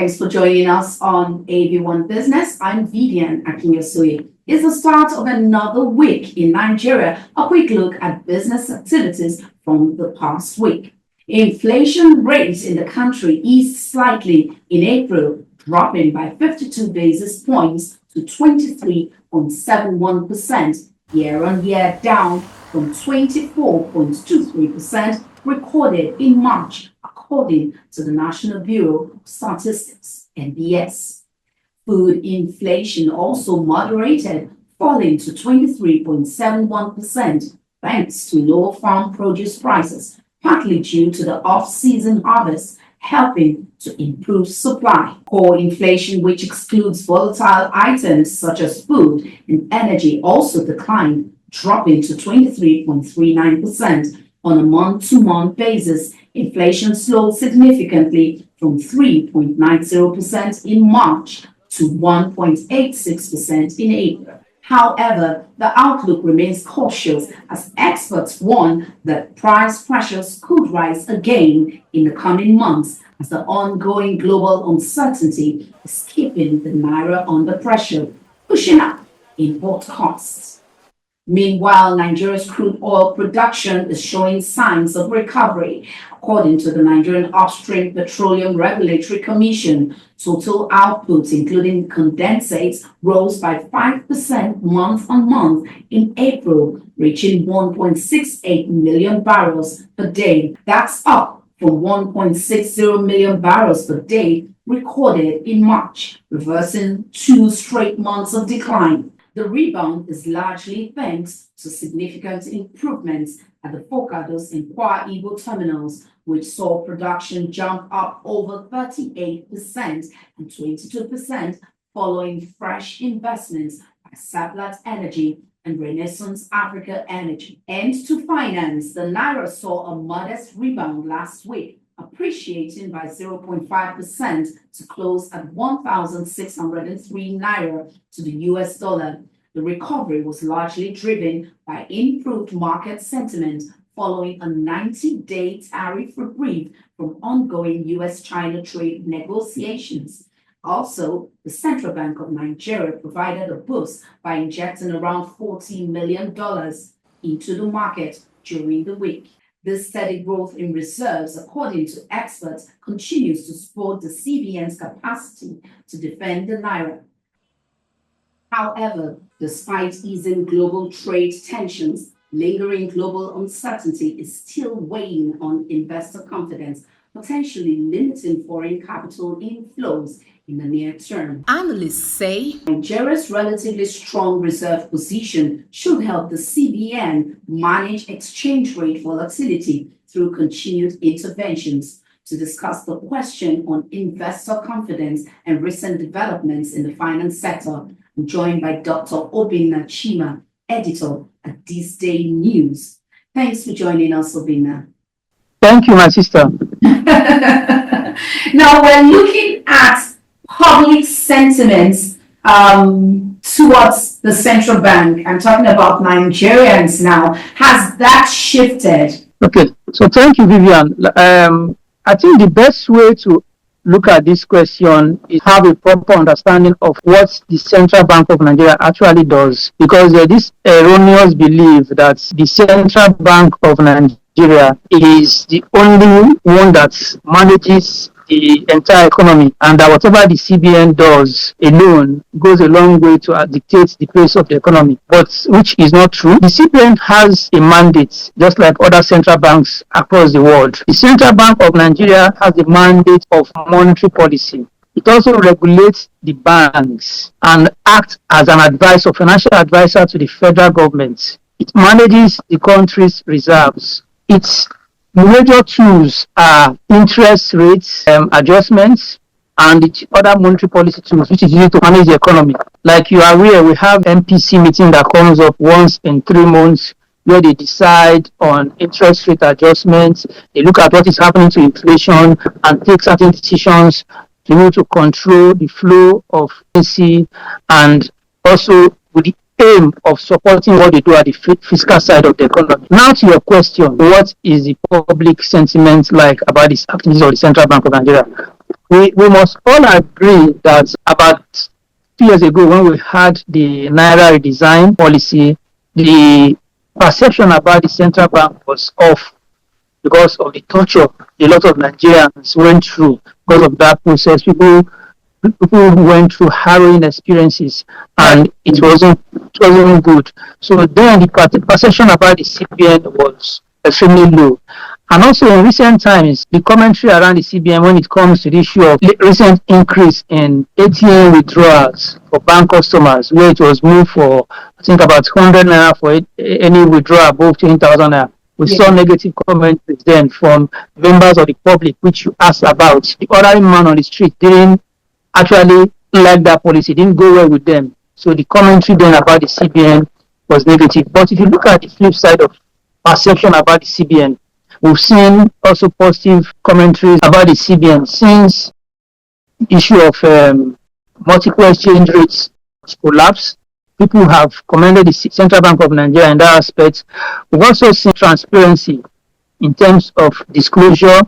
Thanks for joining us on AV1 Business. I'm Vivian Akinyosui. It's the start of another week in Nigeria. A quick look at business activities from the past week. Inflation rate in the country eased slightly in April, dropping by 52 basis points to 23.71% year-on-year, down from 24.23% recorded in March, according to the National Bureau of Statistics, NBS. Food inflation also moderated, falling to 23.71%, thanks to lower farm produce prices, partly due to the off-season harvest, helping to improve supply. Core inflation, which excludes volatile items such as food and energy, also declined, dropping to 23.39%. On a month-to-month basis, inflation slowed significantly from 3.90% in March to 1.86% in April. However, the outlook remains cautious as experts warn that price pressures could rise again in the coming months as the ongoing global uncertainty is keeping the Naira under pressure, pushing up import costs. Meanwhile, Nigeria's crude oil production is showing signs of recovery. According to the Nigerian Upstream Petroleum Regulatory Commission, total output, including condensates, rose by 5% month-on-month in April, reaching 1.68 million barrels per day. That's up from 1.60 million barrels per day recorded in March, reversing 2 straight months of decline. The rebound is largely thanks to significant improvements at the Focados and Kwa Igbo terminals, which saw production jump up over 38% and 22% following fresh investments by Saplat Energy and Renaissance Africa Energy. And to finance, the Naira saw a modest rebound last week, appreciating by 0.5% to close at 1,603 Naira to the US dollar. The recovery was largely driven by improved market sentiment following a 90-day tariff reprieve from ongoing US-China trade negotiations. Also, the Central Bank of Nigeria provided a boost by injecting around $40 million into the market during the week. This steady growth in reserves, according to experts, continues to support the CBN's capacity to defend the Naira. However, despite easing global trade tensions, lingering global uncertainty is still weighing on investor confidence, potentially limiting foreign capital inflows in the near term. Analysts say Nigeria's relatively strong reserve position should help the CBN manage exchange rate volatility through continued interventions. To discuss the question on investor confidence and recent developments in the finance sector, I'm joined by Dr. Obinna Chima, editor at This Day News. Thanks for joining us, Obinna. Thank you, my sister. Now, we're looking at public sentiments towards the central bank. I'm talking about Nigerians now. Has that shifted? Okay, so thank you, Vivian. I think the best way to look at this question is have a proper understanding of what the Central Bank of Nigeria actually does, because there's this erroneous belief that the Central Bank of Nigeria is the only one that manages the entire economy, and that whatever the CBN does alone goes a long way to dictate the pace of the economy, but which is not true. The CBN has a mandate, just like other central banks across the world. The Central Bank of Nigeria has the mandate of monetary policy. It also regulates the banks and acts as an advisor, financial advisor to the federal government. It manages the country's reserves. Its major tools are interest rates adjustments and the other monetary policy tools, which is used to manage the economy. Like you are aware, we have MPC meeting that comes up once in 3 months, where they decide on interest rate adjustments. They look at what is happening to inflation and take certain decisions to be able to control the flow of currency, and also with the aim of supporting what they do at the fiscal side of the economy. Now to your question, what is the public sentiment like about this activities of the Central Bank of Nigeria? we must all agree that about 2 years ago, when we had the Naira redesign policy, the perception about the central bank was off because of the torture a lot of Nigerians went through because of that process. People went through harrowing experiences, and it wasn't good. So then the perception about the CBN was extremely low. And also in recent times, the commentary around the CBN when it comes to the issue of recent increase in ATM withdrawals for bank customers, where it was moved for, I think, about 100 naira for any withdrawal above 20,000 naira. We saw negative comments then from members of the public, which you asked about. The ordinary man on the street didn't actually like that policy, didn't go well with them. So the commentary then about the CBN was negative. But if you look at the flip side of perception about the CBN, we've seen also positive commentaries about the CBN since the issue of multiple exchange rates collapse. People have commended the Central Bank of Nigeria in that aspect. We've also seen transparency in terms of disclosure,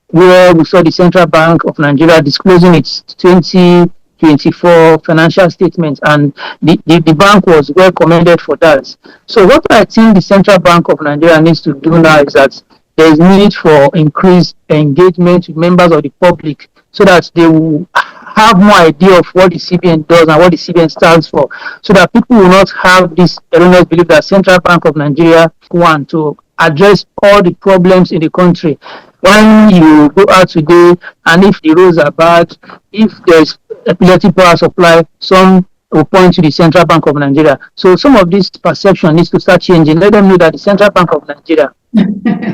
where we saw the Central Bank of Nigeria disclosing its 2024 financial statements, and the bank was well commended for that. So what I think the Central Bank of Nigeria needs to do now is that there is need for increased engagement with members of the public so that they will have more idea of what the CBN does and what the CBN stands for, so that people will not have this erroneous belief that Central Bank of Nigeria want to address all the problems in the country. When you go out today, and if the roads are bad, if there's epileptic power supply, some will point to the Central Bank of Nigeria. So some of this perception needs to start changing. Let them know that the Central Bank of Nigeria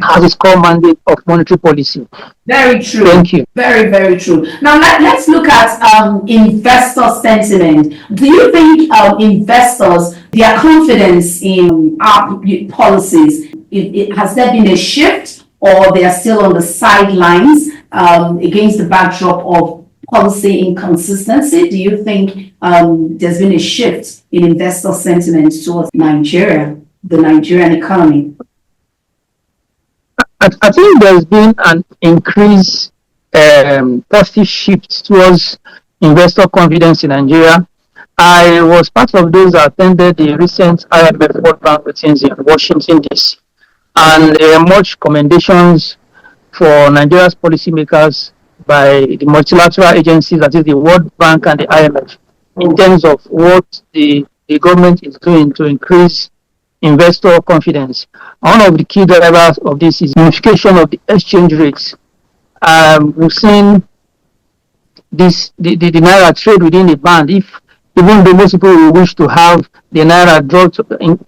has its core mandate of monetary policy. Very true. Thank you. Very, very true. Now let's look at investor sentiment. Do you think investors, their confidence in our policies, has there been a shift, or they are still on the sidelines against the backdrop of policy inconsistency? Do you think there's been a shift in investor sentiment towards Nigeria, the Nigerian economy? I think there's been an increased positive shift towards investor confidence in Nigeria. I was part of those that attended the recent IMF World Bank meetings in Washington, D.C. And there are much commendations for Nigeria's policymakers by the multilateral agencies, that is the World Bank and the IMF, in terms of what the government is doing to increase investor confidence. One of the key drivers of this is unification of the exchange rates. We've seen this the Naira trade within the band. Even though most people will wish to have the Naira dropped,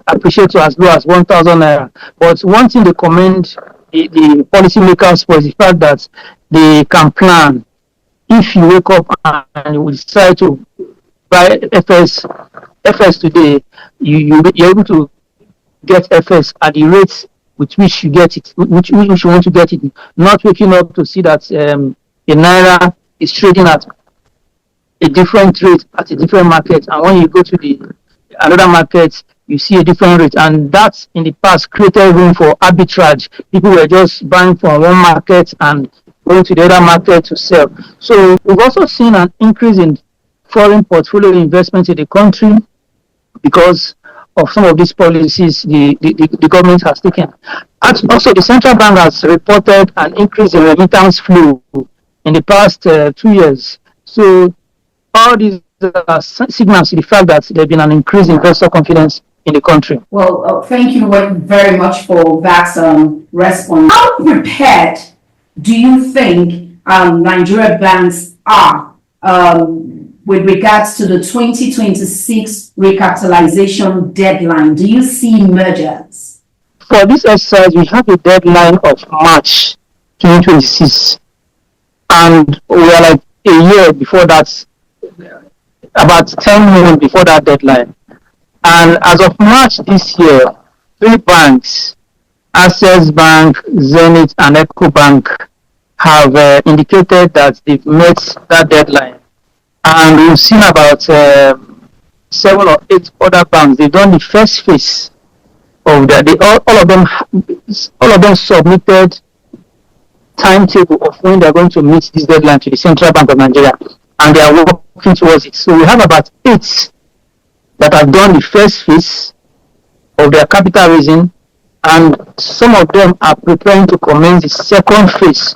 appreciate to as low as 1,000 Naira. But one thing they commend the policymakers for is the fact that they can plan. If you wake up and you decide to buy FS today, you're able to get FS at the rates with which you get it, which you want to get it, not waking up to see that the Naira is trading at a different rate at a different market, and when you go to another market, you see a different rate, and that in the past created room for arbitrage. People were just buying from one market and going to the other market to sell. So we've also seen an increase in foreign portfolio investment in the country because of some of these policies the government has taken. And also, the central bank has reported an increase in remittance flow in the past 2 years. So all these are signals to the fact that there's been an increase in investor confidence in the country. Well, thank you very much for that response. How prepared do you think Nigeria banks are with regards to the 2026 recapitalization deadline? Do you see mergers? For this exercise, we have a deadline of March 2026, and we are like a year before that, about 10 months before that deadline. And as of March this year, 3 banks, Access Bank, Zenith, and Eco Bank, have indicated that they've met that deadline. And we've seen about 7 or 8 other banks. They've done the first phase of that. All of them submitted timetable of when they're going to meet this deadline to the Central Bank of Nigeria, and they are working towards it. So we have about 8 that have done the first phase of their capital raising, and some of them are preparing to commence the second phase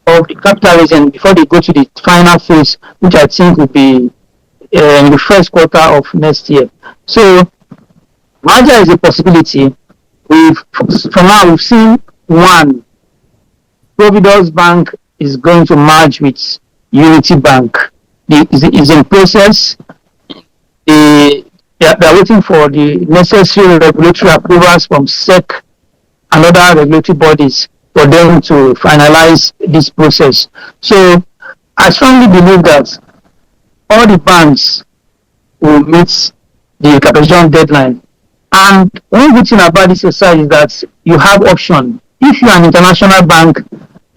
of the capital raising before they go to the final phase, which I think will be in the first quarter of next year. So merger is a possibility. For now we've seen one. Providence Bank is going to merge with Unity Bank. It's in process. They're waiting for the necessary regulatory approvals from SEC and other regulatory bodies for them to finalize this process. So I strongly believe that all the banks will meet the capitalization deadline. And one good thing about this exercise is that you have option. If you are an international bank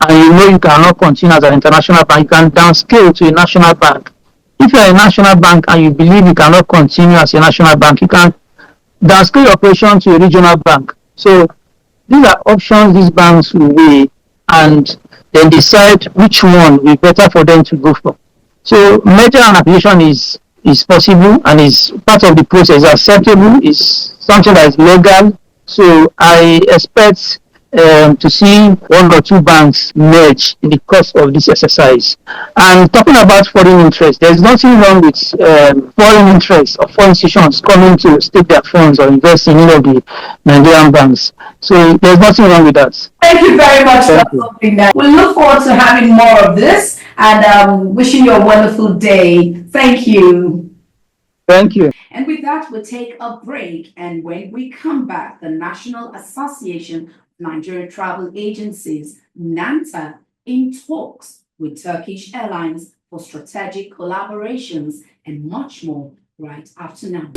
and you know you cannot continue as an international bank, you can downscale to a national bank. If you are a national bank and you believe you cannot continue as a national bank, you can downscale your operation to a regional bank. So these are options these banks will weigh and then decide which one will be better for them to go for. So merger and acquisition is possible and is part of the process, acceptable, is something that is legal. So I expect to see 1 or 2 banks merge in the course of this exercise. And talking about foreign interest, there's nothing wrong with foreign interest or foreign institutions coming to stake their funds or invest in any of the Nigerian banks. So there's nothing wrong with that. Thank you very much for something that. We look forward to having more of this and wishing you a wonderful day. Thank you. Thank you. And with that, we'll take a break. And when we come back, the National Association of Nigerian Travel Agencies, NANTA, in talks with Turkish Airlines for strategic collaborations and much more right after now.